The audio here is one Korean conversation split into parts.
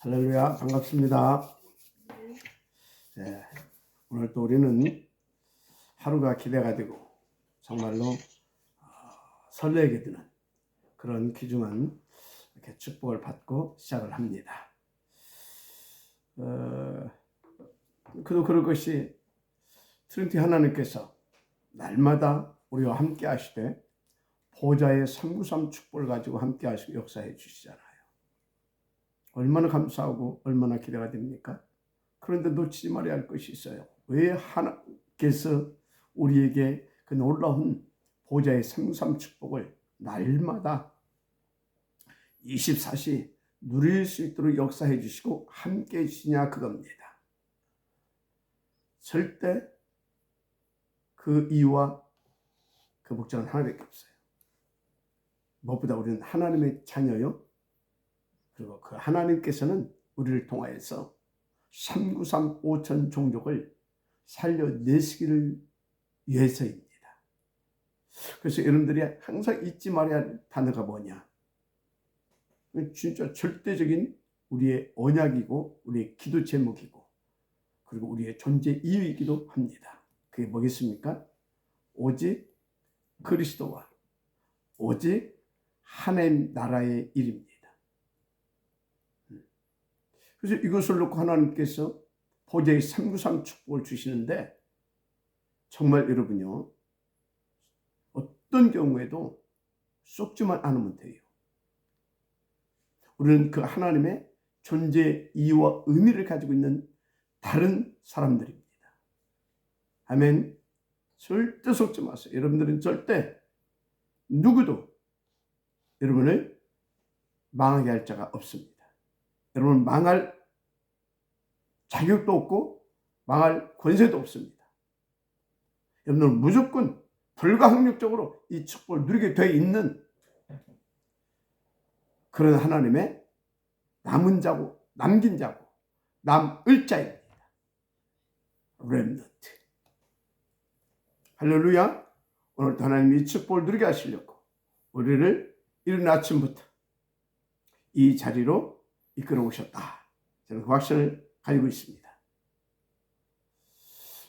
할렐루야, 반갑습니다. 네, 오늘 또 우리는 하루가 기대가 되고 정말로 설레게 되는 그런 귀중한 이렇게 축복을 받고 시작을 합니다. 그도 그럴 것이 트리니티 하나님께서 날마다 우리와 함께 하시되 보좌의 393 축복을 가지고 함께 하시고 역사해 주시잖아요. 얼마나 감사하고 얼마나 기대가 됩니까? 그런데 놓치지 말아야 할 것이 있어요. 왜 하나님께서 우리에게 그 놀라운 보좌의 393 축복을 날마다 24시 누릴 수 있도록 역사해 주시고 함께 해주시냐 그겁니다. 절대 그 이유와 그 목적은 하나밖에 없어요. 무엇보다 우리는 하나님의 자녀요. 그리고 그 하나님께서는 우리를 통하여서 393 5천 종족을 살려내시기를 위해서입니다. 그래서 여러분들이 항상 잊지 말아야 할 단어가 뭐냐? 진짜 절대적인 우리의 언약이고 우리의 기도 제목이고 그리고 우리의 존재 이유이기도 합니다. 그게 뭐겠습니까? 오직 그리스도와 오직 하나님 나라의 일입니다. 그래서 이것을 놓고 하나님께서 보좌의 393 축복을 주시는데 정말 여러분요, 어떤 경우에도 쏟지만 않으면 돼요. 우리는 그 하나님의 존재 이유와 의미를 가지고 있는 다른 사람들입니다. 아멘. 절대 속지 마세요. 여러분들은 절대 누구도 여러분을 망하게 할 자가 없습니다. 여러분 망할 자격도 없고 망할 권세도 없습니다. 여러분은 무조건 불가항력적으로 이 축복을 누리게 되어 있는 그런 하나님의 남은 자고 남긴 자고 남을 자입니다. 렘넌트. 할렐루야. 오늘도 하나님이 이 축복을 누리게 하시려고 우리를 이른 아침부터 이 자리로 이끌어 오셨다. 저는 그 확신을 가지고 있습니다.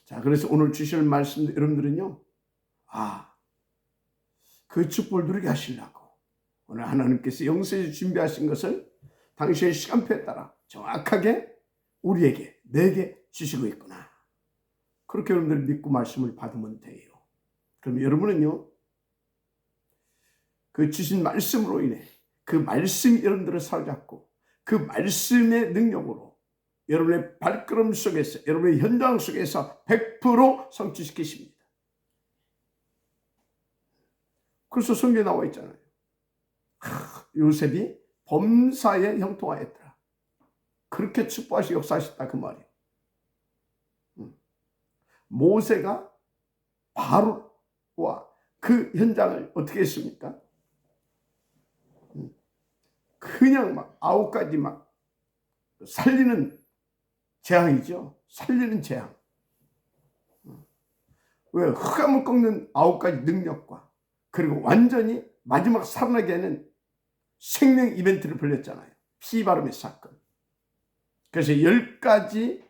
자, 그래서 오늘 주실 말씀 여러분들은요, 그 축복을 누리게 하시려고 오늘 하나님께서 영세에 준비하신 것을 당신의 시간표에 따라 정확하게 우리에게, 내게 주시고 있구나. 그렇게 여러분들이 믿고 말씀을 받으면 돼요. 그럼 여러분은요, 그 주신 말씀으로 인해 그 말씀이 여러분들을 사로잡고 그 말씀의 능력으로 여러분의 발걸음 속에서, 여러분의 현장 속에서 100% 성취시키십니다. 그래서 성경에 나와 있잖아요. 요셉이 범사에 형통하였더라. 그렇게 축복하시고 역사하셨다 그 말이에요. 모세가 바로와 그 현장을 어떻게 했습니까? 그냥 막 9가지 막 살리는 재앙이죠. 살리는 재앙. 왜? 흑암을 꺾는 9가지 능력과 그리고 완전히 마지막 살아나게 하는 생명 이벤트를 벌렸잖아요. 피바름의 사건. 그래서 10가지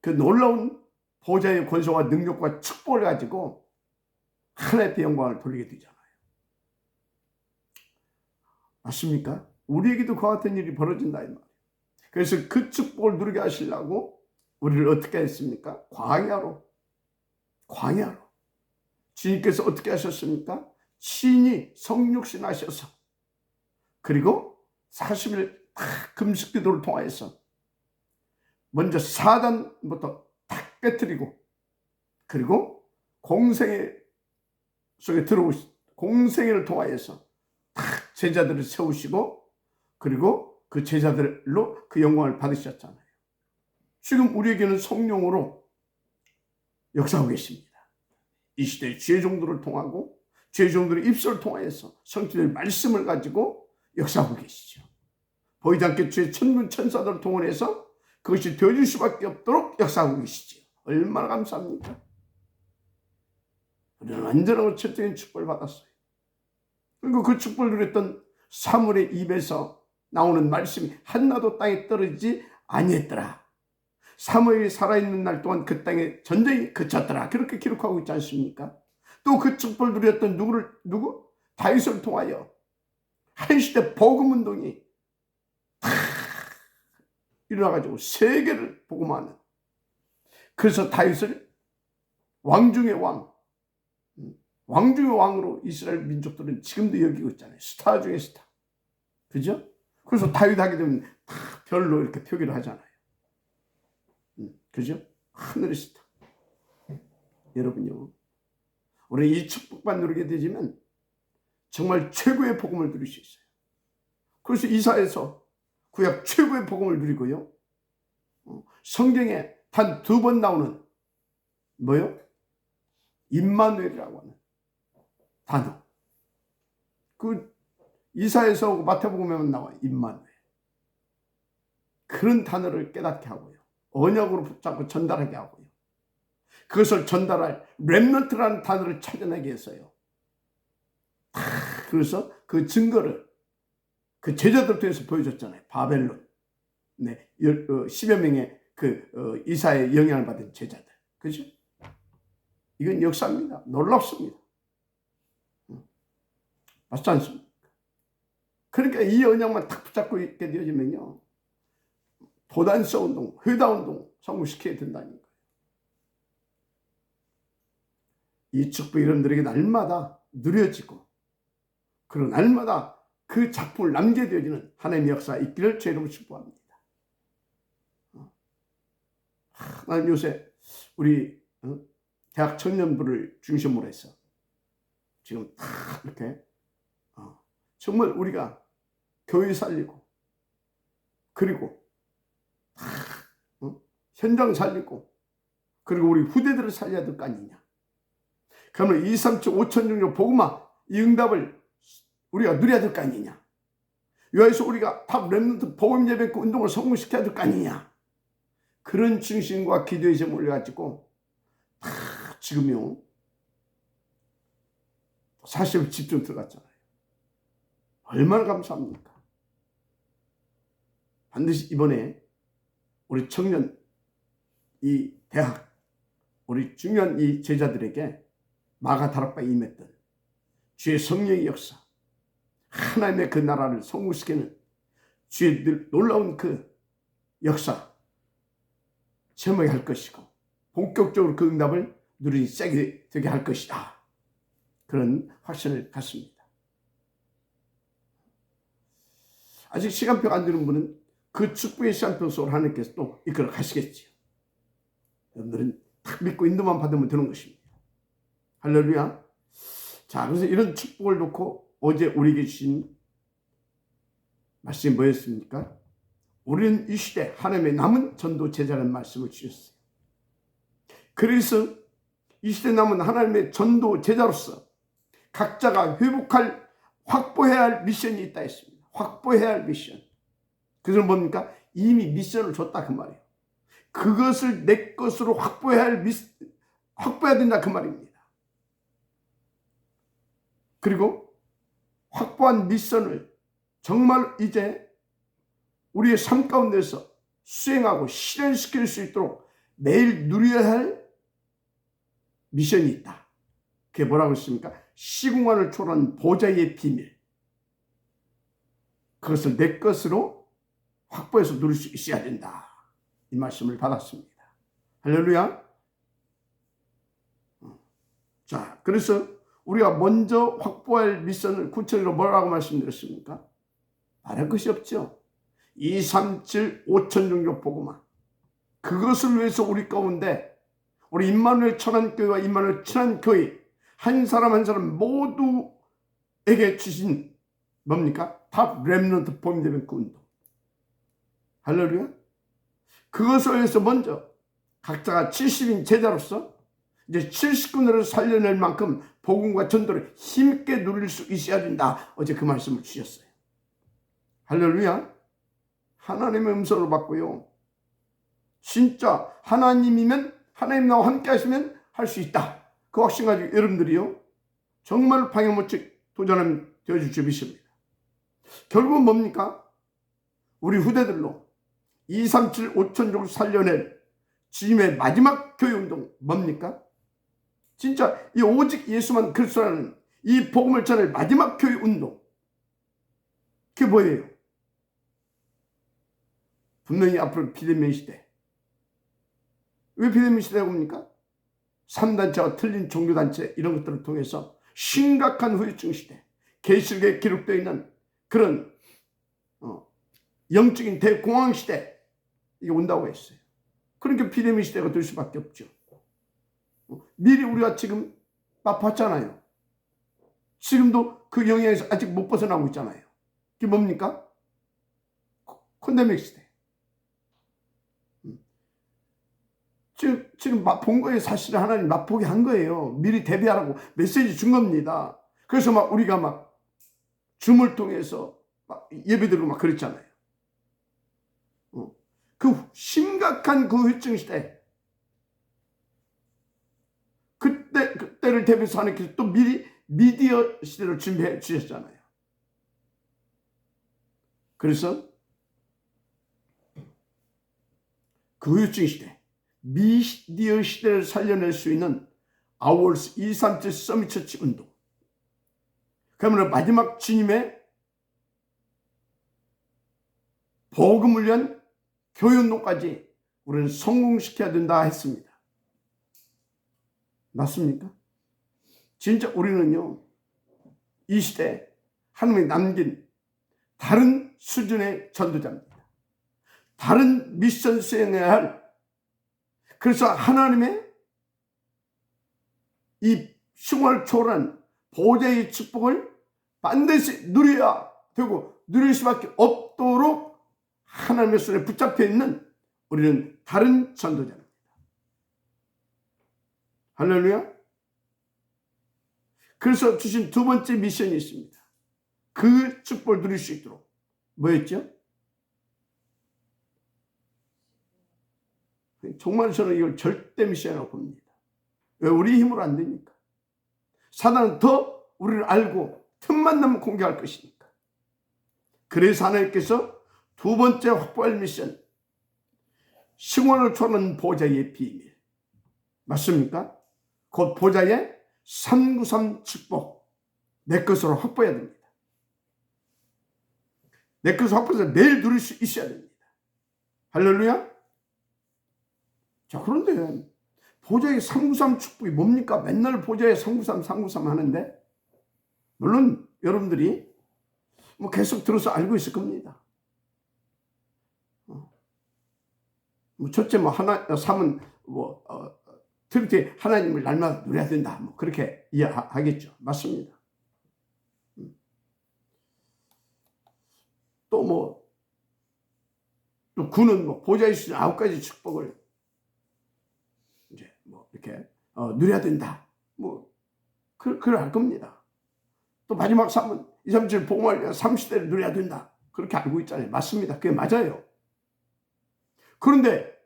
그 놀라운 보좌의 권세와 능력과 축복을 가지고 하나님의 영광을 돌리게 되잖아요. 맞습니까? 우리에게도 그와 같은 일이 벌어진다 이 말이에요. 그래서 그 축복을 누리게 하시려고 우리를 어떻게 했습니까? 광야로. 주님께서 어떻게 하셨습니까? 친히 성육신 하셔서 그리고 40일 금식 기도를 통하여서 먼저 사단부터 탁 깨뜨리고 그리고 공생애 속에 들어오시 공생애를 통하여서 탁 제자들을 세우시고 그리고 그 제자들로 그 영광을 받으셨잖아요. 지금 우리에게는 성령으로 역사하고 계십니다. 이 시대의 주의 종들을 통하고 주의 종들의 입술을 통하여서 성취될 말씀을 가지고 역사하고 계시죠. 보이지 않게 주의 천군 천사들을 동원해서 그것이 되어질 수밖에 없도록 역사하고 계시죠. 얼마나 감사합니까? 우리는 완전하고 철저한 축복을 받았어요. 그리고 그 축복을 누렸던 사물의 입에서 나오는 말씀이 하나도 땅에 떨어지지 아니했더라. 사무엘이 살아있는 날 동안 그 땅에 전쟁이 그쳤더라. 그렇게 기록하고 있지 않습니까? 또 그 축복을 누렸던 누구? 다윗을 통하여 한 시대 복음운동이 일어나가지고 세계를 복음하는, 그래서 다윗을 왕 중의 왕으로 이스라엘 민족들은 지금도 여기고 있잖아요. 스타 중에 스타. 그죠? 그래서 다윗 하게 되면 다 별로 이렇게 표기를 하잖아요. 그죠? 하늘의 스타. 여러분요, 우리 이 축복만 누리게 되지만 정말 최고의 복음을 누릴 수 있어요. 그래서 이사야서 구약 최고의 복음을 누리고요. 성경에 단 2번 나오는 뭐요? 임마누엘이라고 하는 단어. 그 이사야서 마태복음에만 나와 임마누엘. 그런 단어를 깨닫게 하고요. 언약으로 붙잡고 전달하게 하고요. 그것을 전달할 렘넌트라는 단어를 찾아내기 위해서요. 그래서 그 증거를 그 제자들 통해서 보여줬잖아요. 바벨론. 네, 10여 명의 이사의 영향을 받은 제자들. 그죠? 이건 역사입니다. 놀랍습니다. 맞지 않습니까? 그러니까 이 언약만 탁 붙잡고 있게 되어지면요, 도단서 운동, 회다 운동 성공시켜야 된다는 거예요. 이 축복이 여러분들에게 날마다 누려지고, 그리고 날마다 그 작품을 남겨되어지는 하나님의 역사가 있기를 제 이름으로 축복합니다. 나는 요새 우리 대학 청년부를 중심으로 해서 지금 다 이렇게 정말 우리가 교회 살리고, 그리고 현장 살리고, 그리고 우리 후대들을 살려야 될 거 아니냐. 그러면 2, 3, 7, 5천 종류 복음화 이 응답을 우리가 누려야 될 거 아니냐. 여기서 우리가 탑 렘넌트 복음 예배 운동을 성공시켜야 될 거 아니냐. 그런 중심과 기도의 점 올려가지고 다 지금요 40일 집중 들어갔잖아요. 얼마나 감사합니까? 반드시 이번에 우리 청년, 이 대학, 우리 중요한 이 제자들에게 마가 다락방에 임했던 주의 성령의 역사, 하나님의 그 나라를 성공시키는 주의 놀라운 그 역사 체험하게 할 것이고, 본격적으로 그 응답을 누리니 세게 되게 할 것이다. 그런 확신을 갖습니다. 아직 시간표가 안 되는 분은 그 축복의 시간표 속으로 하나님께서 또 이끌어 가시겠지요. 여러분들은 딱 믿고 인도만 받으면 되는 것입니다. 할렐루야. 자, 그래서 이런 축복을 놓고 어제 우리에게 주신 말씀이 뭐였습니까? 우리는 이 시대 하나님의 남은 전도 제자라는 말씀을 주셨어요. 그래서 이 시대 남은 하나님의 전도 제자로서 각자가 확보해야 할 미션이 있다 했습니다. 확보해야 할 미션. 그것은 뭡니까? 이미 미션을 줬다 그 말이에요. 그것을 내 것으로 확보해야 된다 그 말입니다. 그리고 확보한 미션을 정말 이제 우리의 삶 가운데서 수행하고 실현시킬 수 있도록 매일 누려야 할 미션이 있다. 그게 뭐라고 했습니까? 시공간을 초월한 보좌의 비밀. 그것을 내 것으로 확보해서 누릴 수 있어야 된다. 이 말씀을 받았습니다. 할렐루야. 자, 그래서 우리가 먼저 확보할 미션을 구체적으로 뭐라고 말씀드렸습니까? 말할 것이 없죠. 2, 3, 7, 5천 종족 복음화. 그것을 위해서 우리 가운데 우리 임마누엘 천안교회와 임마누엘 친환교회 한 사람 한 사람 모두에게 주신 뭡니까? 탑 렘넌트 복음예배 운동. 할렐루야. 그것을 위해서 먼저 각자가 70인 제자로서 이제 70군을 살려낼 만큼 복음과 전도를 힘있게 누릴 수 있어야 된다. 어제 그 말씀을 주셨어요. 할렐루야. 하나님의 음성을 받고요. 진짜 하나님이면 하나님 나와 함께 하시면 할 수 있다. 그 확신 가지고 여러분들이요 정말 방향 못측 도전하면 되어줄 줄 믿습니다. 결국은 뭡니까? 우리 후대들로 237 5천족을 살려낼 주님의 마지막 교회운동 뭡니까? 진짜 이 오직 예수만 그리스도라는 이 복음을 전할 마지막 교회운동, 그게 뭐예요? 분명히 앞으로 비대면 시대. 왜 비대면 시대가 옵니까? 3단체와 틀린 종교단체 이런 것들을 통해서 심각한 후유증 시대, 계시록에 기록되어 있는 그런 영적인 대공황 시대, 이게 온다고 했어요. 그러니까 비대면 시대가 될 수밖에 없죠. 미리 우리가 지금 맛봤잖아요. 지금도 그 영향에서 아직 못 벗어나고 있잖아요. 그게 뭡니까? 콘데믹 시대. 지금 맛본 거예요. 사실은 하나님 맛보게 한 거예요. 미리 대비하라고 메시지 준 겁니다. 그래서 막 우리가 막 줌을 통해서 막 예배드리고 막 그랬잖아요. 그 심각한 그 후유증 시대, 그때를 대비해서 하나님께서 또 미리 미디어 시대를 준비해 주셨잖아요. 그래서 그 후유증 시대, 미디어 시대를 살려낼 수 있는 아워스 237 서밋 처치 운동, 그러면 마지막 주님의 복음을 위한 교회운동까지 우리는 성공시켜야 된다 했습니다. 맞습니까? 진짜 우리는요, 이 시대에 하나님이 남긴 다른 수준의 전도자입니다. 다른 미션 수행해야 할, 그래서 하나님의 이 숭을 초월한 보좌의 축복을 반드시 누려야 되고 누릴 수밖에 없도록 하나님의 손에 붙잡혀 있는 우리는 다른 전도자입니다. 할렐루야. 그래서 주신 두 번째 미션이 있습니다. 그 축복을 누릴 수 있도록. 뭐였죠? 정말 저는 이걸 절대 미션이라고 봅니다. 왜? 우리 힘으로 안 되니까. 사단은 더 우리를 알고 틈만 나면 공격할 것이니까. 그래서 하나님께서 두 번째 확보할 미션, 승원을 초월하는 보좌의 비밀. 맞습니까? 곧 보좌의 393 축복, 내 것으로 확보해야 됩니다. 내 것으로 확보해서 매일 누릴 수 있어야 됩니다. 할렐루야. 자, 그런데 보좌의 393 축복이 뭡니까? 맨날 보좌의 393, 393 하는데, 물론 여러분들이 뭐 계속 들어서 알고 있을 겁니다. 뭐 첫째 뭐 하나, 3은 뭐 특히 하나님을 날마다 누려야 된다. 뭐 그렇게 이해하겠죠. 맞습니다. 또 뭐, 또 9는 뭐 보좌의 수준 9가지 축복을 이제 뭐 이렇게 누려야 된다. 뭐 그래 할 겁니다. 또 마지막 3은 237 복음을 위한 3시대를 누려야 된다. 그렇게 알고 있잖아요. 맞습니다. 그게 맞아요. 그런데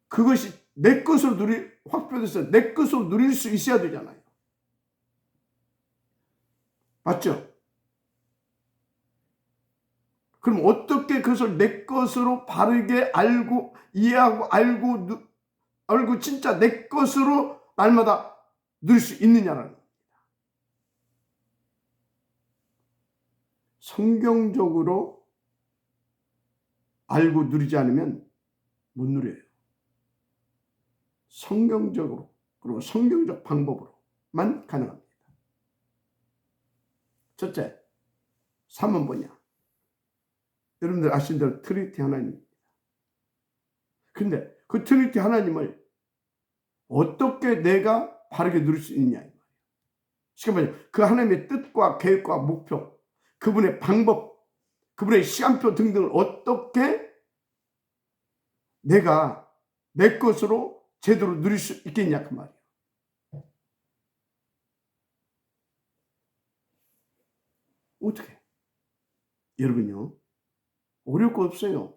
그것이 내 것으로 확보돼서 내 것으로 누릴 수 있어야 되잖아요. 맞죠? 그럼 어떻게 그것을 내 것으로 바르게 알고 이해하고 알고 진짜 내 것으로 날마다 누릴 수 있느냐라는 겁니다. 성경적으로 알고 누리지 않으면 못 누려요. 성경적으로, 그리고 성경적 방법으로만 가능합니다. 첫째, 3은 뭐냐? 여러분들 아시는 대로 트리니티 하나님입니다. 근데 그 트리니티 하나님을 어떻게 내가 바르게 누릴 수 있느냐 이 말이에요. 지금 말이에요. 그 하나님의 뜻과 계획과 목표, 그분의 방법, 그분의 시간표 등등을 어떻게 내가 내 것으로 제대로 누릴 수 있겠냐 그 말이에요. 어떻게? 여러분요, 어려울 거 없어요.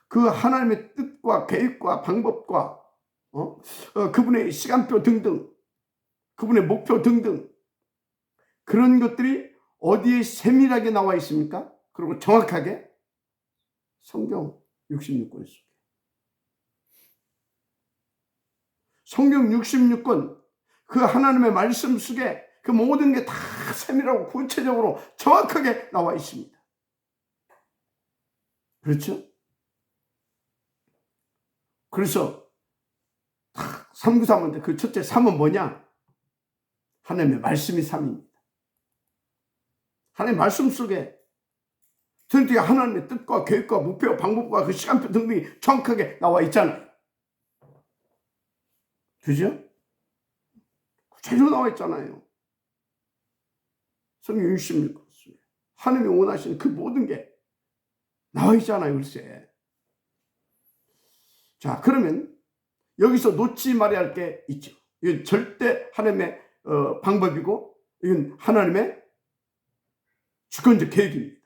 그 하나님의 뜻과 계획과 방법과 그분의 시간표 등등, 그분의 목표 등등, 그런 것들이 어디에 세밀하게 나와 있습니까? 그리고 정확하게 성경 66권 속에. 성경 66권 그 하나님의 말씀 속에 그 모든 게 다 세밀하고 구체적으로 정확하게 나와 있습니다. 그렇죠? 그래서 393인데 그 첫째 3은 뭐냐? 하나님의 말씀이 3입니다. 하나님의 말씀 속에 전체 하나님의 뜻과 계획과 목표, 방법과 그 시간표 등등이 정확하게 나와 있잖아요. 그죠? 구체적으로 나와 있잖아요. 성경 66권 속에 하나님이 원하시는 그 모든 게 나와 있잖아요. 글쎄. 자, 그러면 여기서 놓지 말아야 할 게 있죠. 이건 절대 하나님의 방법이고 이건 하나님의 주권적 계획입니다.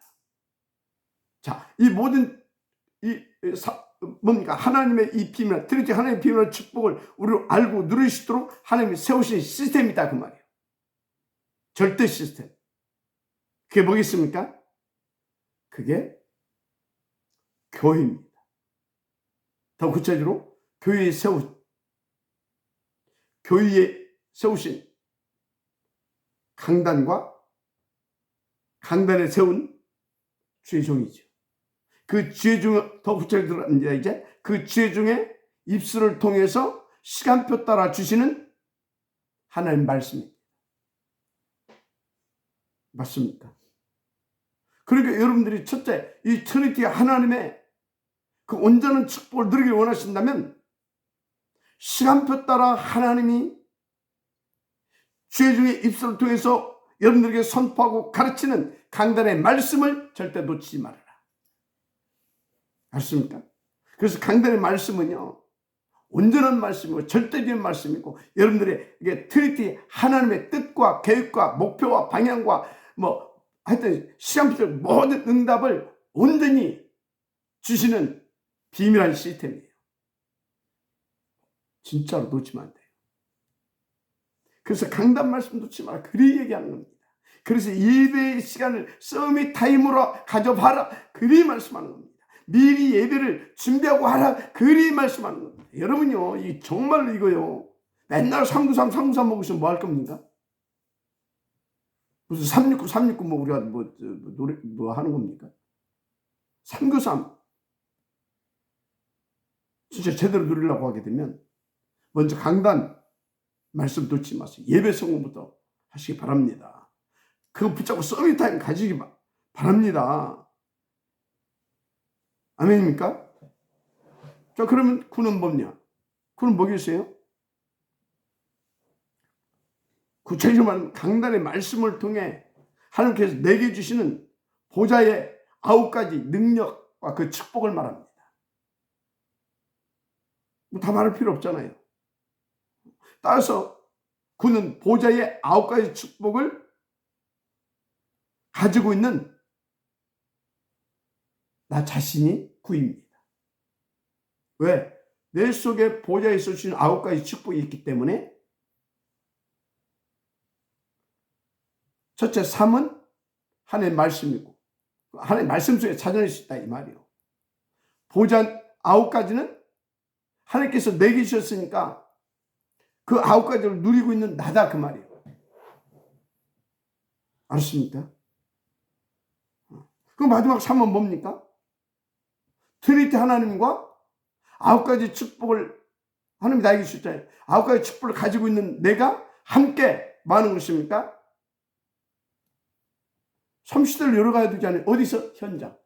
자, 이 모든 뭡니까? 하나님의 이 비밀, 특히 하나님의 비밀의 축복을 우리로 알고 누릴 수 있도록 하나님이 세우신 시스템이다 그 말이에요. 절대 시스템. 그게 뭐겠습니까? 그게 교회입니다. 더 구체적으로 교회에 세우신 강단에 세운 주의 종이죠. 그 주의 중, 더 구체적으로 이제 그 주의 중에 입술을 통해서 시간표 따라 주시는 하나님 말씀입니다. 맞습니까? 그러니까 여러분들이 첫째, 이 트리니티 하나님의 그 온전한 축복을 누리길 원하신다면 시간표 따라 하나님이 주의 중에 입술을 통해서 여러분들에게 선포하고 가르치는 강단의 말씀을 절대 놓치지 말아라. 맞습니까? 그래서 강단의 말씀은요, 온전한 말씀이고 절대적인 말씀이고 여러분들의 이게 트리니티 하나님의 뜻과 계획과 목표와 방향과 하여튼 시간표적 모든 응답을 온전히 주시는 비밀한 시스템이에요. 진짜로 놓치면 안 돼요. 그래서 강단 말씀 놓지 마라. 그리 얘기하는 겁니다. 그래서 예배의 시간을 서밋 타임으로 가져봐라. 그리 말씀하는 겁니다. 미리 예배를 준비하고 하라. 그리 말씀하는 겁니다. 여러분요, 이 정말로 이거요. 맨날 393 먹으시면 뭐 할 겁니까? 무슨 369 우리가 노래 하는 겁니까? 393 진짜 제대로 누리려고 하게 되면 먼저 강단 말씀 놓지 마세요. 예배 성공부터 하시기 바랍니다. 그거 붙잡고 서밋 타임 가지기 바랍니다. 아멘입니까? 자, 그러면 구는 뭐냐? 구는 뭐겠어요? 구체적으로 말하면 강단의 말씀을 통해 하나님께서 내게 주시는 보좌의 9가지 능력과 그 축복을 말합니다. 다 말할 필요 없잖아요. 따라서 구는 보좌의 9가지 축복을 가지고 있는 나 자신이 구입니다. 왜? 내 속에 보좌에 있으신 9가지 축복이 있기 때문에 첫째 3은 하나님의 말씀이고 하나님의 말씀 속에 찾아낼 수 있다 이 말이에요. 보좌 9가지는 하나님께서 내게 주셨으니까 그 9가지를 누리고 있는 나다 그 말이에요. 알았습니까? 그럼 마지막 3은 뭡니까? 트리니티 하나님과 9가지 축복을 하나님이 나에게 주셨잖아요. 9가지 축복을 가지고 있는 내가 함께 뭐 하는 것입니까? 섬시대를 열어가야 되지 않아요? 어디서? 현장.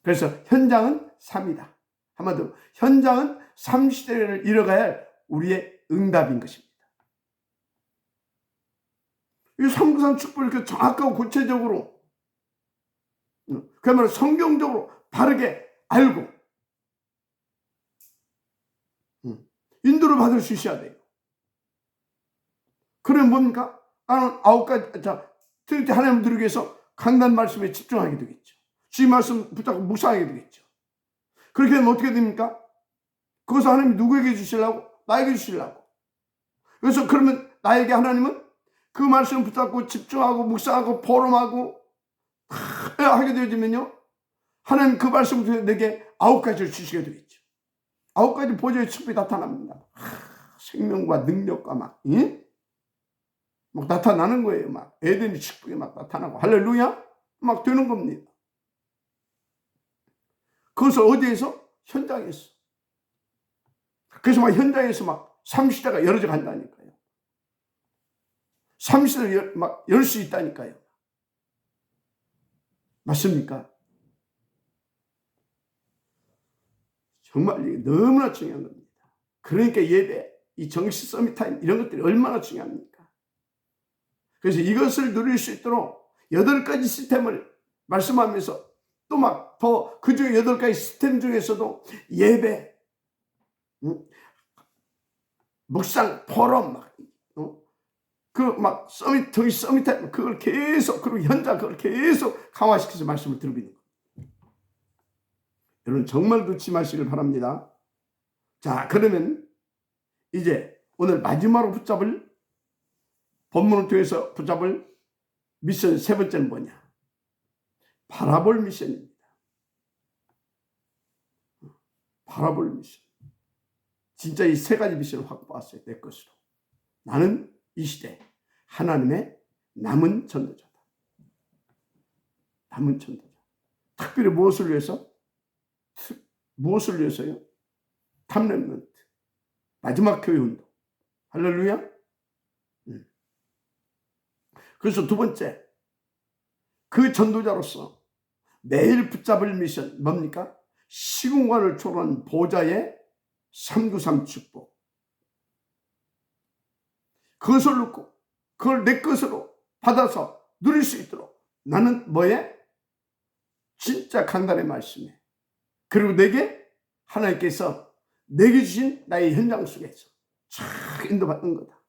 그래서 현장은 3이다. 한마디로 현장은 3시대를 이뤄가야 할 우리의 응답인 것입니다. 이 393 축복을 이렇게 정확하고 구체적으로 그야말로 성경적으로 바르게 알고 인도를 받을 수 있어야 돼요. 그러면 뭡니까? 나는 9가지 트리니티 하나님 들기 위해서 강단 말씀에 집중하게 되겠죠. 주의 말씀 붙잡고 묵상하게 되겠죠. 그렇게 되면 어떻게 됩니까? 그것을 하나님이 누구에게 주시려고? 나에게 주시려고. 그래서 그러면 나에게 하나님은 그 말씀을 붙잡고 집중하고 묵상하고 포럼하고 하게 되어지면요. 하나님 그 말씀을 통해 내게 9가지를 주시게 되어 있죠. 9가지 보좌의 축복이 나타납니다. 생명과 능력과 막 나타나는 거예요. 막 에덴의 축복이 막 나타나고 할렐루야 막 되는 겁니다. 그것을 어디에서? 현장에서. 그래서 막 현장에서 막 삼시대가 열어져 간다니까요. 삼시대를 막 열 수 있다니까요. 맞습니까? 정말 이게 너무나 중요한 겁니다. 그러니까 예배, 이 정식 서밋타임 이런 것들이 얼마나 중요합니까? 그래서 이것을 누릴 수 있도록 8가지 시스템을 말씀하면서 또 막 더 그중에 8가지 시스템 중에서도 예배, 묵상, 포럼, 그 막 서밋, 정식 서밋타임 그걸 계속, 그리고 현장 그걸 계속 강화시켜서 말씀을 드리고 있는 거예요. 여러분 정말 놓지 마시길 바랍니다. 자, 그러면 이제 오늘 마지막으로 붙잡을 본문을 통해서 붙잡을 미션 세 번째는 뭐냐? 바라볼 미션입니다. 바라볼 미션. 진짜 이 3가지 미션을 확보했어요. 내 것으로. 나는 이 시대 하나님의 남은 전도자다. 남은 전도자. 특별히 무엇을 위해서? 무엇을 위해서요? 탑렘넌트. 마지막 교회 운동. 할렐루야. 그래서 두 번째, 그 전도자로서 매일 붙잡을 미션 뭡니까? 시공간을 초월한 보좌의 393 축복. 그것을 놓고 그걸 내 것으로 받아서 누릴 수 있도록 나는 뭐에? 진짜 강단의 말씀에, 그리고 내게 하나님께서 내게 주신 나의 현장 속에서 쫙 인도받는 거다.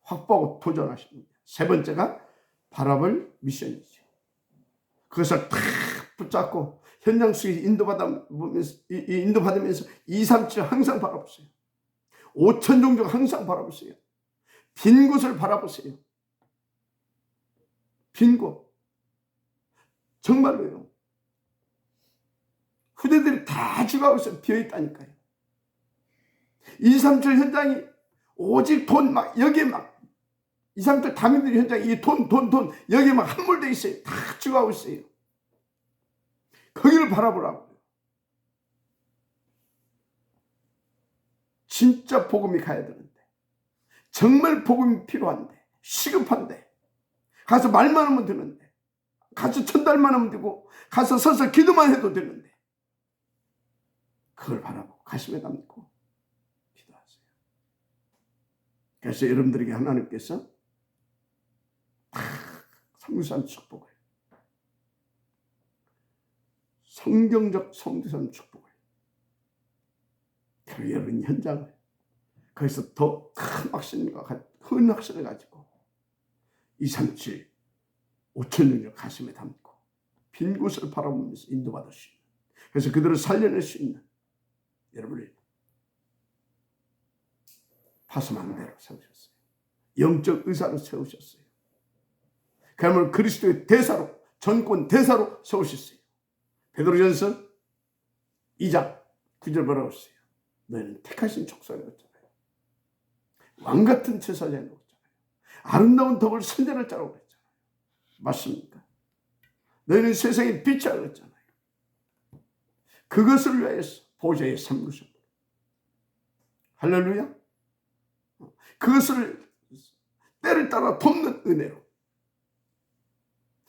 확보하고 도전하십니다. 세 번째가 바라볼 미션이죠. 그것을 탁 붙잡고 현장 속에 인도받으면서 2, 3, 7 항상 바라보세요. 5천 종족 항상 바라보세요. 빈 곳을 바라보세요. 빈 곳. 정말로요. 후대들이 다 죽어가고 있어요. 비어있다니까요. 2, 3, 7 현장이 오직 돈 막 여기에 막 2, 3, 7 다민들 현장이 이 돈 여기에 막 함몰되어 있어요. 다 죽어가고 있어요. 거기를 바라보라고요. 진짜 복음이 가야 되는데, 정말 복음이 필요한데, 시급한데, 가서 말만 하면 되는데, 가서 전달만 하면 되고, 가서 서서 기도만 해도 되는데, 그걸 바라보고 가슴에 담고 기도하세요. 그래서 여러분들에게 하나님께서 성삼 축복을, 성경적 성삼 축복을, 그리고 여러분 현장을 거기서 더 큰 확신과 큰 확신을 가지고 2, 3, 7, 5천 년을 가슴에 담고 빈 곳을 바라보면서 인도받을 수 있는, 그래서 그들을 살려낼 수 있는 여러분을 파수망대로 세우셨어요. 영적 의사로 세우셨어요. 그야말로 그리스도의 대사로, 전권 대사로 세우셨어요. 베드로전서 2장 9절 뭐라고 했어요? 너희는 택하신 족속이라고 했잖아요. 왕같은 제사장이라고 했잖아요. 아름다운 덕을 선전할 자라고 했잖아요. 맞습니까? 너희는 세상의 빛이라고 했잖아요. 그것을 위하여서 보좌의 3구석. 할렐루야. 그것을 때를 따라 돕는 은혜로.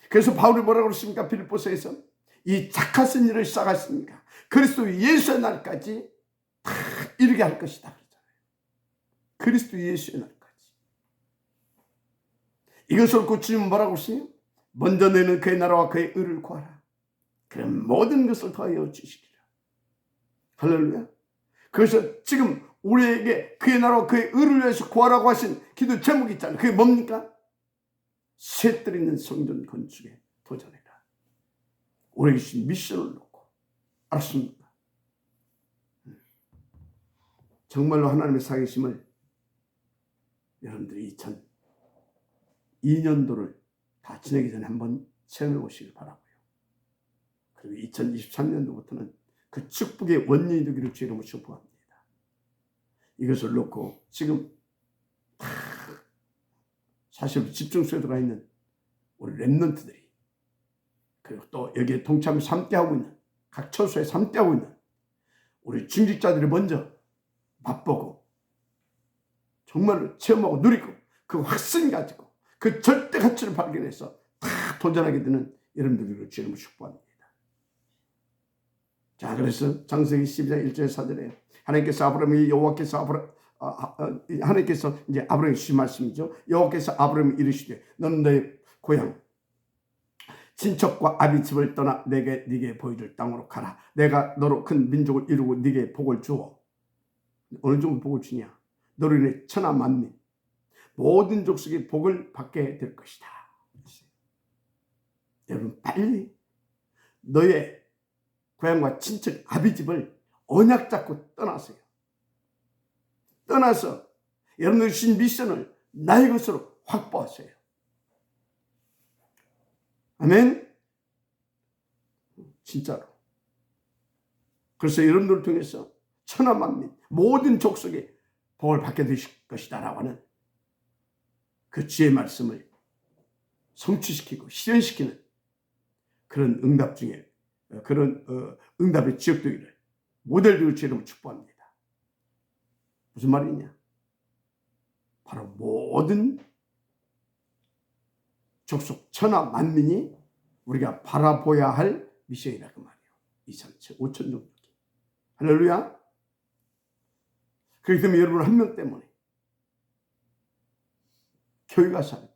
그래서 바울이 뭐라고 그랬습니까? 빌립보서에서 이 착하신 일을 시작하십니까? 그리스도 예수의 날까지 다 이르게 할 것이다 그랬잖아요. 그리스도 예수의 날까지. 이것을 고치면 뭐라고 했어요? 먼저 너는 그의 나라와 그의 의를 구하라. 그럼 모든 것을 더하여 주시리라. 할렐루야. 그래서 지금 우리에게 그의 나라와 그의 의를 위해서 구하라고 하신 기도 제목이 있잖아요. 그게 뭡니까? 셋들 있는 성전 건축에 도전해라. 우리에게 주신 미션을 놓고. 알았습니까? 정말로 하나님의 살아계심을 여러분들이 2002년도를 다 지내기 전에 한번 체험해 보시길 바라고요. 그리고 2023년도부터는 그 축복의 원인이 되기를 주의 이름으로 축복합니다. 이것을 놓고 지금 사실 집중 속에 들어가 있는 우리 렘넌트들이, 그리고 또 여기에 동참해서 함께하고 있는 각 처소에서 함께하고 있는 우리 중직자들이 먼저 맛보고 정말로 체험하고 누리고 그 확신 가지고 그 절대 가치를 발견해서 다 도전하게 되는 여러분들을 주님으로 축복합니다. 자, 그래서 창세기 12장 1절 4절에 하나님께서 아브라함이 하나님께서 이제 아브라함에게 주신 말씀이죠. 여호와께서 아브라함이 이르시되 너는 너의 고향 친척과 아비 집을 떠나 네게 보여줄 땅으로 가라. 내가 너로 큰 민족을 이루고 네게 복을 주어. 어느 정도 복을 주냐? 너로 인해 천하 만민 모든 족속이 복을 받게 될 것이다. 여러분, 빨리 너의 고향과 친척 아비 집을 언약 잡고 떠나세요. 떠나서 여러분들 주신 미션을 나의 것으로 확보하세요. 아멘. 진짜로. 그래서 여러분들을 통해서 천하 만민 모든 족속이 복을 받게 되실 것이다 라고 하는 그 주의 말씀을 성취시키고 실현시키는 그런 응답 중에 그런 응답의 지역되기를 모델들을 주의 이름으로 축복합니다. 무슨 말이냐? 바로 모든 족속 천하 만민이 우리가 바라보아야 할 미션이다 그 말이에요. 5천 종족. 할렐루야. 그렇기 때문에 여러분 한 명 때문에 교회가 살고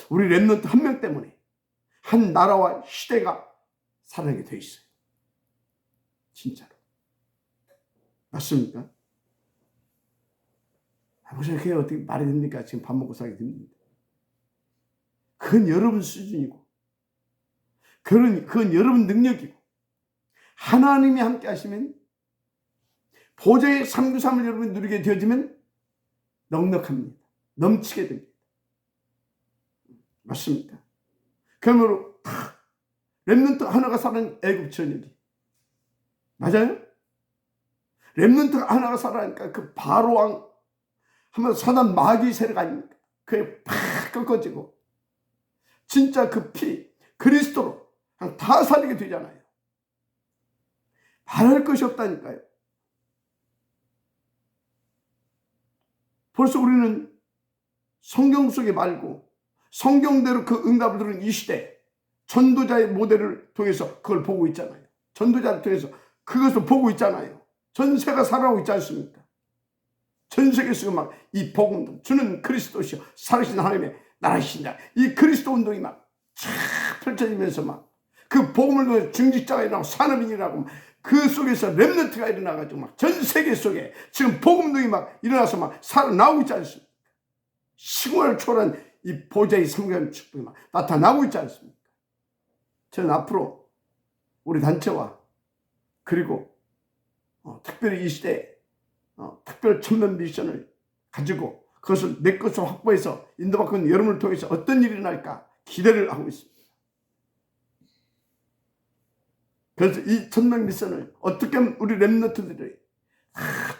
우리 렘넌트 한 명 때문에 한 나라와 시대가 살아나게 돼 있어요. 진짜로. 맞습니까? 무슨 그게 어떻게 말이 됩니까? 지금 밥 먹고 살기 힘듭니다. 그건 여러분 수준이고 그건 여러분 능력이고 하나님이 함께 하시면 보좌의 393을 여러분이 누리게 되어지면 넉넉합니다. 넘치게 됩니다. 맞습니까? 그러므로 렘넌트 하나가 살아난 애굽 전역이 맞아요? 렘넌트 하나가 살아나니까 그 바로왕 하면 사단 마귀 세력 아닙니까? 그게 팍 꺾어지고 진짜 그 피 그리스도로 그냥 다 살리게 되잖아요. 바랄 것이 없다니까요. 벌써 우리는 성경 속에 말고 성경대로 그 응답을 들은 이 시대 전도자의 모델을 통해서 그걸 보고 있잖아요. 전도자를 통해서 그것을 보고 있잖아요. 전세가 살아오고 있지 않습니까? 전 세계에서 막 이 복음 주는 그리스도시여 살아계신 하나님의 나라이신다. 이 그리스도 운동이 막 쫙 펼쳐지면서 막 그 복음을 통해서 중직자가 일어나고 산업인이라고 그 속에서 렘넌트가 일어나가지고 막 전 세계 속에 지금 복음 운동이 막 일어나서 막 살아나오고 있지 않습니까? 시공을 초월한 이 보좌의 성경 축복이 막 나타나고 있지 않습니까? 저는 앞으로 우리 단체와 그리고 특별히 이 시대에 특별 천면 미션을 가지고 그것을 내 것으로 확보해서 인도받고 있는 여러분을 통해서 어떤 일이 일어날까 기대를 하고 있습니다. 그래서 이 천명 미션을 어떻게 하면 우리 렘넌트들이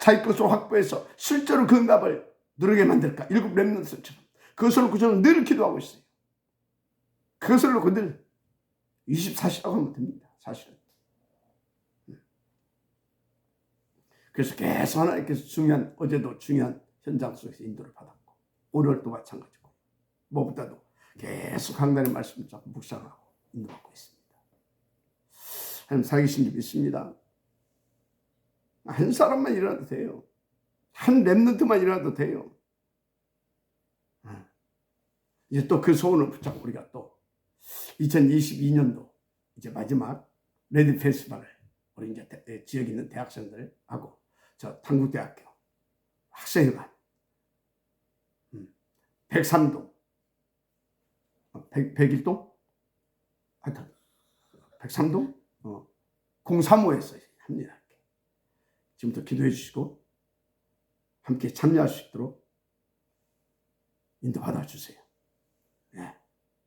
자기 것으로 확보해서 실제로 그 응답을 누르게 만들까? 7 렘넌트처럼 그것을 놓고 저는 늘 기도하고 있어요. 그것을 놓고 늘 24시라고 하면 됩니다. 사실은. 그래서 계속 하나님께서 어제도 중요한 현장 속에서 인도를 받았고 오늘도 마찬가지고 무엇보다도 계속 하나님의 말씀을 자꾸 묵상하고 인도받고 있습니다. 하나님 살아계신 줄 믿습니다. 한 사람만 일어나도 돼요. 한 렘넌트만 일어나도 돼요. 이제 또 그 소원을 붙잡고 우리가 또 2022년도 이제 마지막 레디 페스티벌을 우리 이제 지역에 있는 대학생들하고 저 당국대학교 학생회관 103동 101동 하여튼 103동 035에서 합니다. 지금부터 기도해 주시고 함께 참여할 수 있도록 인도받아 주세요. 네.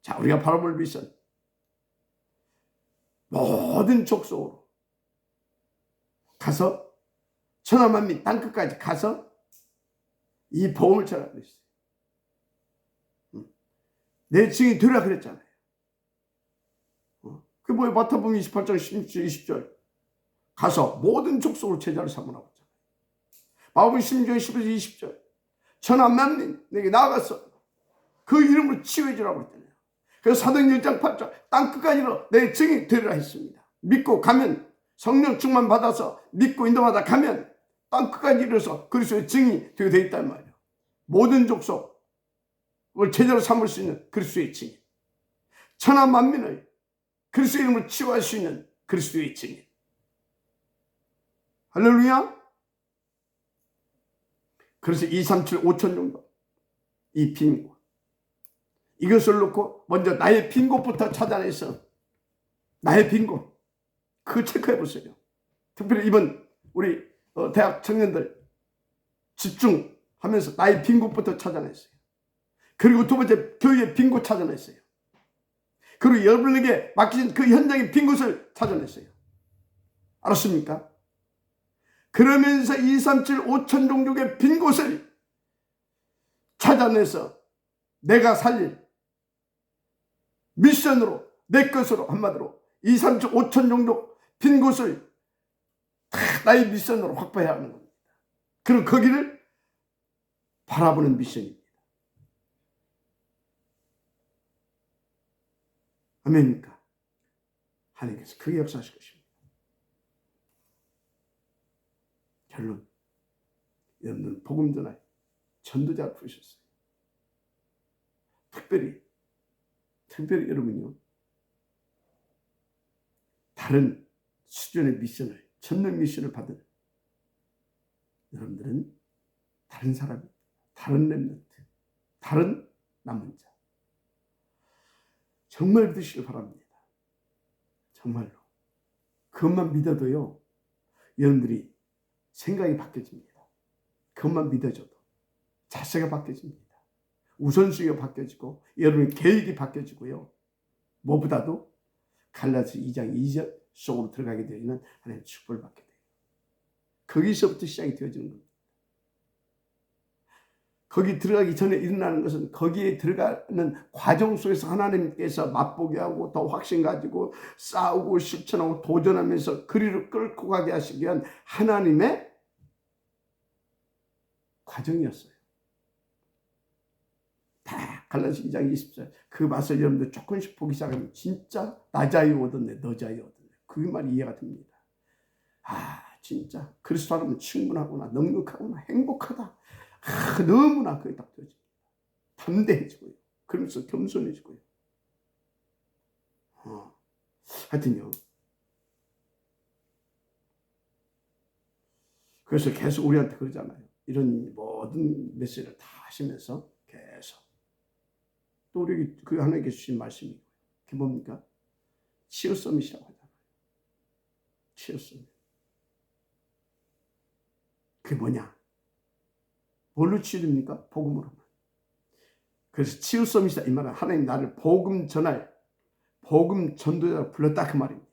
자, 우리가 바라볼 미션 모든 족속으로 가서 천하만민 땅끝까지 가서 이 복음을 전하고 있어요. 내 증인이 되라 그랬잖아요. 그게 뭐예요? 마태복음 28장 20절 가서 모든 족속으로 제자를 삼으라고 했잖아요. 마태복음 16장 10절 20절 천하만민에게 나아가서 그 이름으로 치유해주라고 했잖아요. 그래서 사도행전 1장 8절 땅끝까지로 내 증인이 되리라 했습니다. 믿고 가면 성령 충만 받아서 믿고 인도받아 가면 땅끝까지 이르러서 그리스도의 증인이 되게 되어 있단 말이에요. 모든 족속을 제대로 삼을 수 있는 그리스도의 증인, 천하만민을 그리스도의 이름으로 치유할 수 있는 그리스도의 증인. 할렐루야. 그래서 237 5천 정도 이 빈 곳, 이것을 놓고 먼저 나의 빈 곳부터 찾아내서 나의 빈 곳, 그거 체크해 보세요. 특별히 이번 우리 대학 청년들 집중하면서 나의 빈 곳부터 찾아냈어요. 그리고 두 번째 교회의 빈 곳 찾아냈어요. 그리고 여러분에게 맡기신 그 현장의 빈 곳을 찾아냈어요. 알았습니까? 그러면서 237 5천 종족의 빈 곳을 찾아내서 내가 살릴 미션으로 내 것으로 한마디로 237 5천 종족 빈 곳을 다 나의 미션으로 확보해야 하는 겁니다. 그럼 거기를 바라보는 미션입니다. 아멘입니까? 하나님께서 크게 역사하실 것입니다. 결론, 여러분들은 복음 전할 전도자를 부르셨어요. 특별히 여러분요, 다른 수준의 미션을, 전능 미션을 받은 여러분들은 다른 사람, 다른 렘넌트, 다른 남은 자, 정말 믿으시길 바랍니다. 정말로. 그것만 믿어도요, 여러분들이 생각이 바뀌어집니다. 그것만 믿어줘도 자세가 바뀌어집니다. 우선순위가 바뀌어지고 여러분의 계획이 바뀌어지고요. 무엇보다도 갈라디아서 2장 2절 속으로 들어가게 되는 하나님의 축복을 받게 돼요. 거기서부터 시작이 되어지는 겁니다. 거기 들어가기 전에 일어나는 것은 거기에 들어가는 과정 속에서 하나님께서 맛보게 하고 더 확신 가지고 싸우고 실천하고 도전하면서 그리로 끌고 가게 하시기 위한 하나님의 과정이었어요. 다 갈라디아서 2장 20절 그 맛을 여러분들 조금씩 보기 시작하면 진짜 나 자유 얻었네, 너 자유 얻었네. 그 말이 이해가 됩니다. 아, 진짜 그리스도 안에는 충분하구나, 넉넉하구나, 행복하다. 너무나 그게 딱 되어집니다. 담대해지고요. 그러면서 겸손해지고요. 하여튼요. 그래서 계속 우리한테 그러잖아요. 이런 모든 메시지를 다 하시면서 계속 또 우리 그 하나님께 주신 말씀이고요. 그게 뭡니까? 치유 서밋이라고 하잖아요. 치유 서밋. 그게 뭐냐? 뭘로 치유됩니까? 복음으로만. 그래서 치유 서밋이다 이 말은 하나님 나를 복음 전할 복음 전도자로 불렀다 그 말입니다.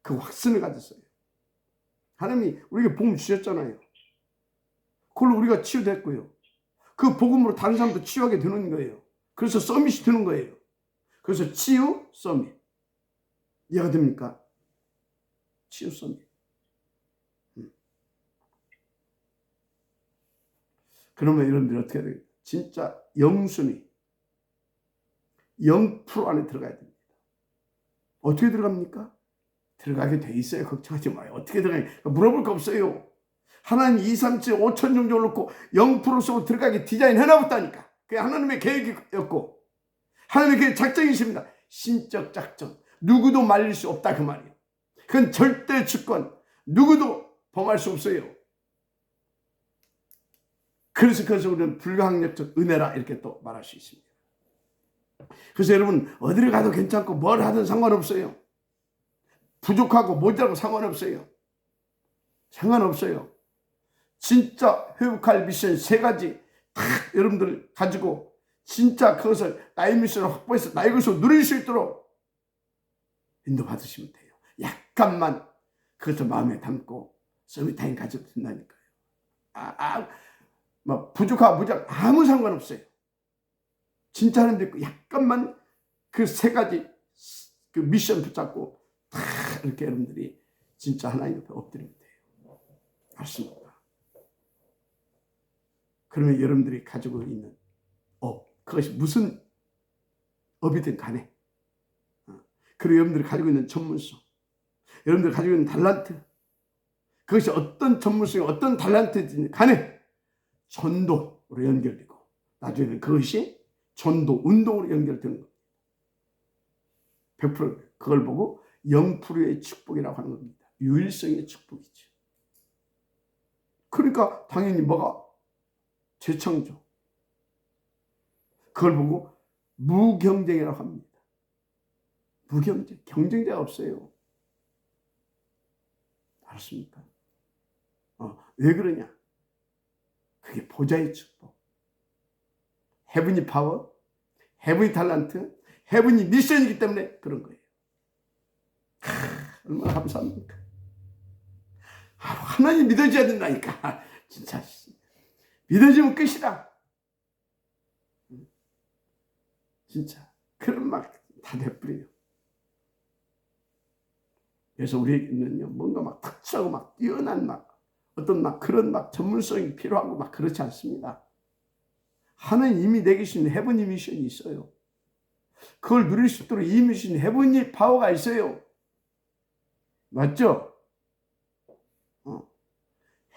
그 확신을 가졌어요. 하나님이 우리에게 복음 주셨잖아요. 그걸로 우리가 치유됐고요. 그 복음으로 다른 사람도 치유하게 되는 거예요. 그래서 서밋이 되는 거예요. 그래서 치유 서밋. 이해가 됩니까? 치유 서밋. 그러면 여러분들이 어떻게 해야 돼요? 진짜 영순위 0% 안에 들어가야 됩니다. 어떻게 들어갑니까? 들어가게 돼 있어요. 걱정하지 마요. 어떻게 들어가요? 물어볼 거 없어요. 하나님 2, 3, 7, 5천 정도 놓고 0% 속으로 들어가게 디자인 해놔봤다니까. 그게 하나님의 계획이었고 하나님의 계획 작정이십니다. 신적 작정. 누구도 말릴 수 없다 그 말이에요. 그건 절대 주권. 누구도 범할 수 없어요. 그래서 우리는 불가항력적 은혜라 이렇게 또 말할 수 있습니다. 그래서 여러분 어디를 가도 괜찮고 뭘 하든 상관없어요. 부족하고 모자라고 상관없어요. 상관없어요. 진짜 회복할 미션 3가지 다 여러분들 가지고 진짜 그것을 나의 미션을 확보해서 나의 것으로 누릴 수 있도록 인도받으시면 돼요. 약간만 그것을 마음에 담고 서밋타임 가져도 된다니까요. 뭐 부족하고 무작 아무 상관없어요. 진짜 하나님 믿고 약간만 그 세 가지 그 미션 붙잡고 다 이렇게 여러분들이 진짜 하나님 옆에 엎드리면 돼요. 맞습니다. 그러면 여러분들이 가지고 있는 그것이 무슨 업이든 간에, 그리고 여러분들이 가지고 있는 전문성, 여러분들이 가지고 있는 달란트, 그것이 어떤 전문성이 어떤 달란트든 간에 전도로 연결되고 나중에는 그것이 전도 운동으로 연결되는 겁니다. 100% 그걸 보고 0%의 축복이라고 하는 겁니다. 유일성의 축복이죠. 그러니까 당연히 뭐가 재창조, 그걸 보고 무경쟁이라고 합니다. 무경쟁, 경쟁자가 없어요. 알았습니까? 왜 그러냐? 그게 보좌의 축복, 헤븐이 파워, 헤븐이 탤런트, 헤븐이 미션이기 때문에 그런 거예요. 얼마나 감사합니까? 하나님 믿어줘야 된다니까. 진짜 믿어주면 끝이다. 진짜 그런 막 다 돼버려요. 그래서 우리에게는요, 뭔가 막 특수하고 막 뛰어난 막 어떤 막 그런 막 전문성이 필요하고 막 그렇지 않습니다. 하나님 이미 내게 주신 헤븐이 미션이 있어요. 그걸 누릴 수 있도록 이미 주신 헤븐이 파워가 있어요. 맞죠?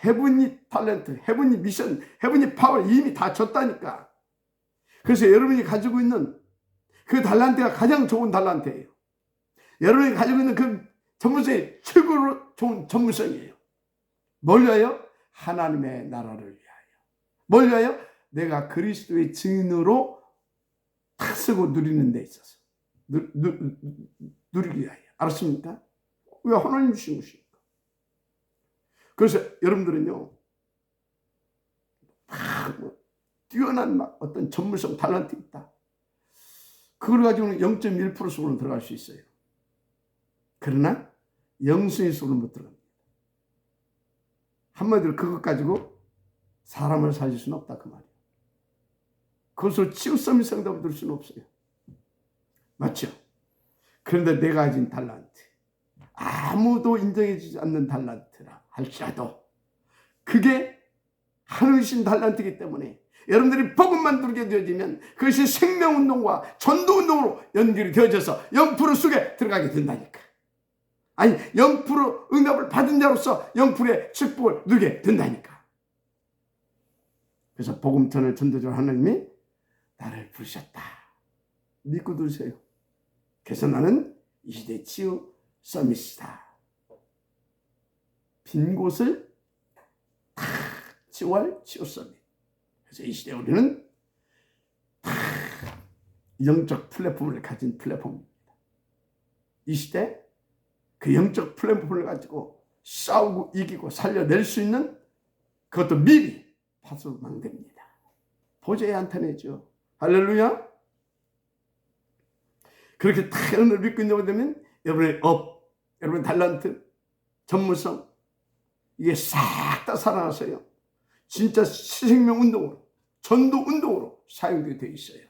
헤븐이 탤런트, 헤븐이 미션, 헤븐이 파워를 이미 다 줬다니까. 그래서 여러분이 가지고 있는 그 달란트가 가장 좋은 달란트예요. 여러분이 가지고 있는 그 전문성이 최고로 좋은 전문성이에요. 뭘 위하여? 하나님의 나라를 위하여. 뭘 위하여? 내가 그리스도의 증인으로 다 쓰고 누리는 데 있어서 누리기 위하여. 알았습니까? 왜 하나님 주신 것입니까? 그래서 여러분들은요, 뛰어난 막 어떤 전문성, 탤런트 있다. 그걸 가지고는 0.1% 속으로 들어갈 수 있어요. 그러나 영성의 속으로 못 들어갑니다. 한마디로 그것 가지고 사람을 살릴 수는 없다 그 말이에요. 그것을 치유성의 상담을 들 수는 없어요. 맞죠? 그런데 내가 가진 달란트, 아무도 인정해 주지 않는 달란트라 할지라도 그게 하늘이신 달란트이기 때문에 여러분들이 복음만 들게 되어지면 그것이 생명운동과 전도운동으로 연결이 되어져서 0% 속에 들어가게 된다니까. 아니 0% 응답을 받은 자로서 0%의 축복을 누리게 된다니까. 그래서 복음전을 전도자로 하나님이 나를 부르셨다. 믿고 들으세요. 그래서 나는 이 시대 치유 서밋이다. 빈 곳을 다 치유할 치유 서밋. 그래서 이 시대에 우리는 다 영적 플랫폼을 가진 플랫폼입니다. 이 시대 그 영적 플랫폼을 가지고 싸우고 이기고 살려낼 수 있는 그것도 미리 파수망됩니다. 보좌에 안타내죠. 할렐루야. 그렇게 다 여러분을 믿고 있는 것 되면 여러분의 업, 여러분의 달란트, 전문성 이게 싹 다 살아나서요. 진짜 생명 운동으로, 전도 운동으로 사용되게 되어 있어요.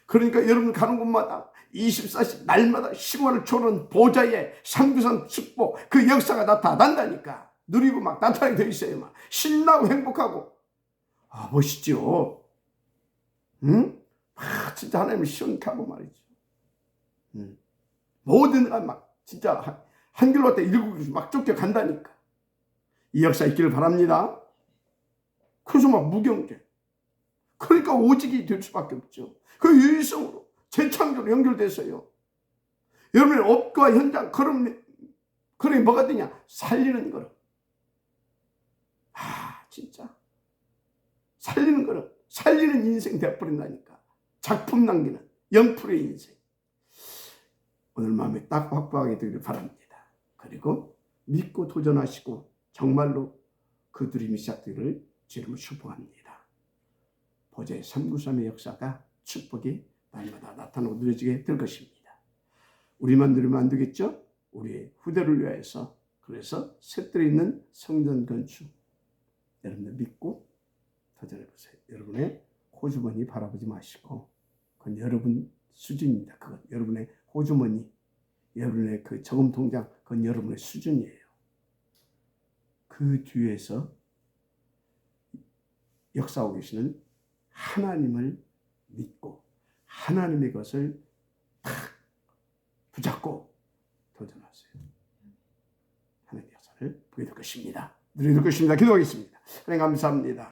그러니까 여러분 가는 곳마다 24시 날마다 시간을 초월한 보좌의 393 축복 그 역사가 나타난다니까. 누리고 막 나타나게 되어 있어요. 막 신나고 행복하고. 멋있죠. 응? 진짜 하나님을 시원하고 말이죠. 모든 애가 막 진짜 한결로 때 일곱 막 쫓겨간다니까. 이 역사 있기를 바랍니다. 그래서 막 무경제. 그러니까 오직이 될 수밖에 없죠. 그 유일성으로 재창조로 연결돼서요. 여러분의 업과 현장 그런 뭐가 되냐? 살리는 거로. 진짜 살리는 거로. 살리는 인생 되어버린다니까. 작품 남기는 0%의 인생. 오늘 마음에 딱 확보하게 되기를 바랍니다. 그리고 믿고 도전하시고 정말로 그 누림이 시작되기를 주님을 축복합니다. 보좌의 393의 역사가 축복이 날마다 나타나고 누려지게 될 것입니다. 우리만 누리면 안 되겠죠? 우리 후대를 위하여서. 그래서 셋들이 있는 성전 건축 여러분들 믿고 도전해보세요. 여러분의 호주머니 바라보지 마시고 그건 여러분 수준입니다. 그건 여러분의 호주머니, 여러분의 그 저금 통장, 그건 여러분의 수준이에요. 그 뒤에서 역사하고 계시는 하나님을 믿고 하나님의 것을 탁 붙잡고 도전하세요. 하나님의 역사를 보게 될 것입니다. 누리게 될 것입니다. 기도하겠습니다. 하나님 감사합니다.